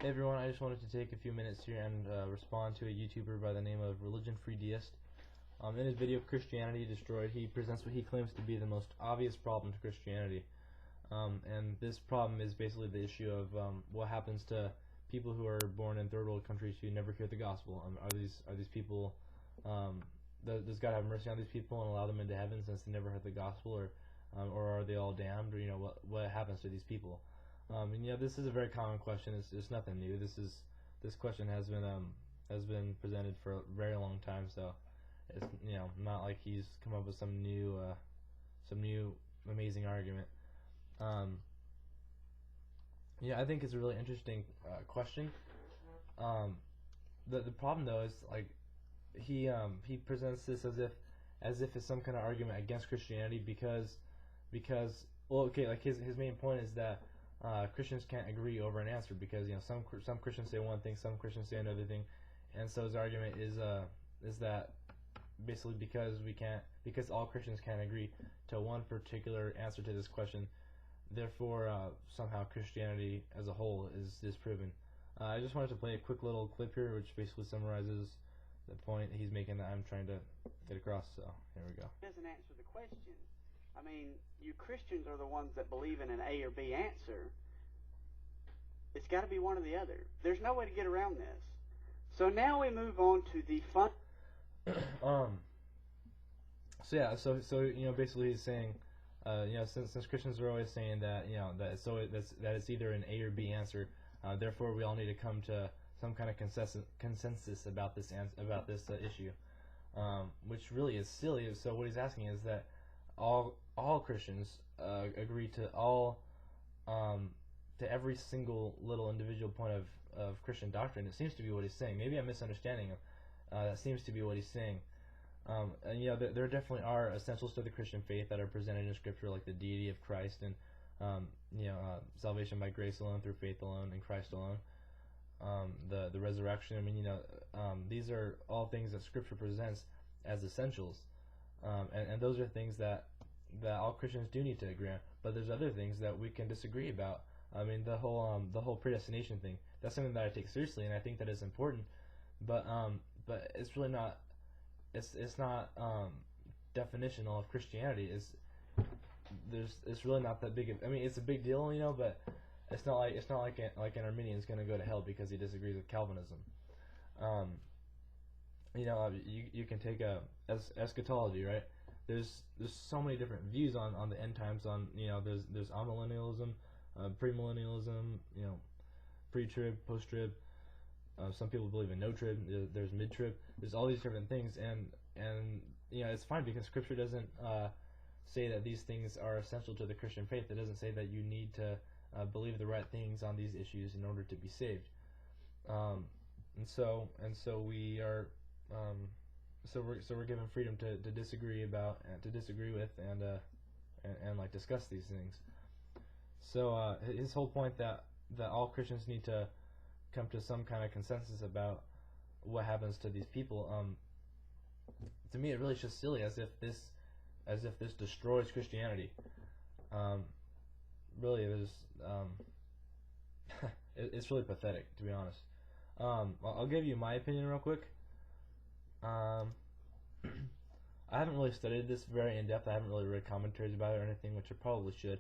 Hey everyone, I just wanted to take a few minutes here and respond to a YouTuber by the name of Religion Free Deist. In his video Christianity Destroyed, he presents what he claims to be the most obvious problem to Christianity. And this problem is basically the issue of what happens to people who are born in third world countries who never hear the gospel. Are these people, does God have mercy on these people and allow them into heaven since they never heard the gospel, or are they all damned, or what happens to these people? This is a very common question. It's nothing new. This question has been presented for a very long time. So it's not like he's come up with some new amazing argument. I think it's a really interesting question. The problem though is like he presents this as if it's some kind of argument against Christianity because like his main point is that Christians can't agree over an answer because some Christians say one thing, some Christians say another thing, and so his argument is that basically because all Christians can't agree to one particular answer to this question, therefore somehow Christianity as a whole is disproven. I just wanted to play a quick little clip here which basically summarizes the point he's making that I'm trying to get across. So here we go. Doesn't answer the question. I mean, you Christians are the ones that believe in an A or B answer. It's got to be one or the other. There's no way to get around this. So now we move on to the fun. So basically he's saying, since Christians are always saying that that it's either an A or B answer, therefore we all need to come to some kind of consensus about this issue, which really is silly. So what he's asking is that all Christians agree to to every single little individual point of Christian doctrine. It seems to be what he's saying. Maybe I'm misunderstanding him. That seems to be what he's saying. There definitely are essentials to the Christian faith that are presented in Scripture, like the deity of Christ and salvation by grace alone, through faith alone, in Christ alone. The resurrection. These are all things that Scripture presents as essentials. And those are things that all Christians do need to agree on. But there's other things that we can disagree about. The whole predestination thing, that's something that I take seriously, and I think that is important. But it's really not. It's not definitional of Christianity. It's really not that big of. It's a big deal, but it's not like an Arminian is going to go to hell because he disagrees with Calvinism. You can take eschatology, right? There's so many different views on the end times. There's amillennialism, premillennialism, pre-trib, post-trib. Some people believe in no trib. There's mid-trib. There's all these different things, and it's fine because Scripture doesn't say that these things are essential to the Christian faith. It doesn't say that you need to believe the right things on these issues in order to be saved. And so we are. So we're given freedom to disagree about and to disagree with and like discuss these things. So his whole point that all Christians need to come to some kind of consensus about what happens to these people. To me, it really is just silly, as if this destroys Christianity. Really, it's really pathetic, to be honest. I'll give you my opinion real quick. I haven't really studied this very in depth. I haven't really read commentaries about it or anything, which I probably should.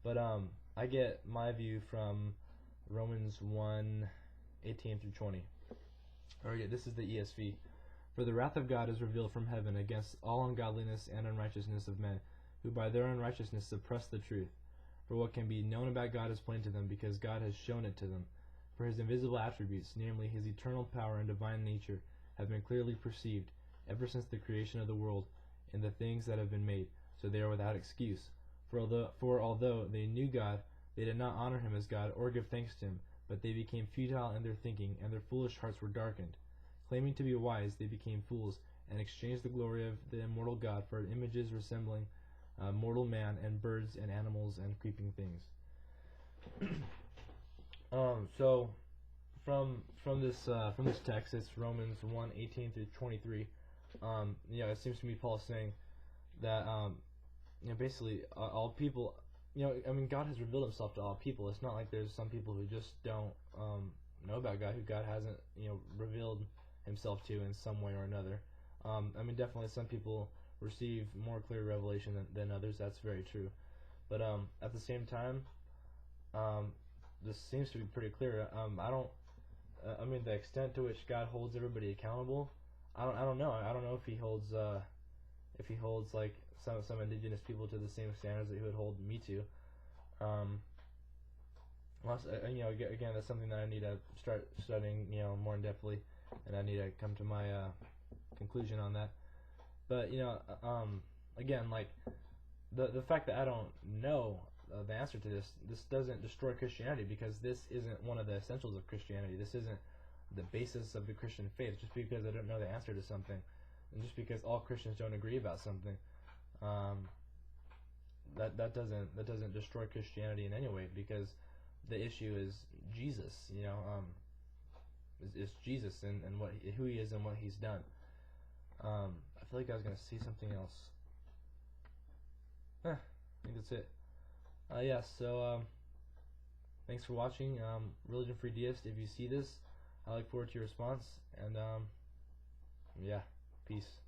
But I get my view from Romans 1:18 through 20. Alright, this is the ESV. For the wrath of God is revealed from heaven against all ungodliness and unrighteousness of men, who by their unrighteousness suppress the truth. For what can be known about God is plain to them, because God has shown it to them. For his invisible attributes, namely his eternal power and divine nature, have been clearly perceived ever since the creation of the world in the things that have been made, so they are without excuse. For although they knew God, they did not honor him as God or give thanks to him, but they became futile in their thinking, and their foolish hearts were darkened. Claiming to be wise, they became fools, and exchanged the glory of the immortal God for images resembling mortal man and birds and animals and creeping things. So from this text, it's Romans 1:18 through 23. It seems to me Paul is saying that basically all people I mean, God has revealed Himself to all people. It's not like there's some people who just don't know about God, who God hasn't, revealed Himself to in some way or another. I mean, definitely some people receive more clear revelation than others. That's very true. But at the same time, this seems to be pretty clear. I mean, the extent to which God holds everybody accountable, I don't know. I don't know if He holds like some indigenous people to the same standards that He would hold me to. Again, that's something that I need to start studying, more in depthly, and I need to come to my conclusion on that. But again, like the fact that I don't know the answer to this doesn't destroy Christianity, because this isn't one of the essentials of Christianity. This isn't the basis of the Christian faith. Just because I don't know the answer to something, and just because all Christians don't agree about something, that doesn't destroy Christianity in any way, because the issue is Jesus. Is Jesus and who He is and what He's done. I feel like I was gonna see something else. I think that's it. So thanks for watching. Religion Free Deist. If you see this, I look forward to your response, and yeah, peace.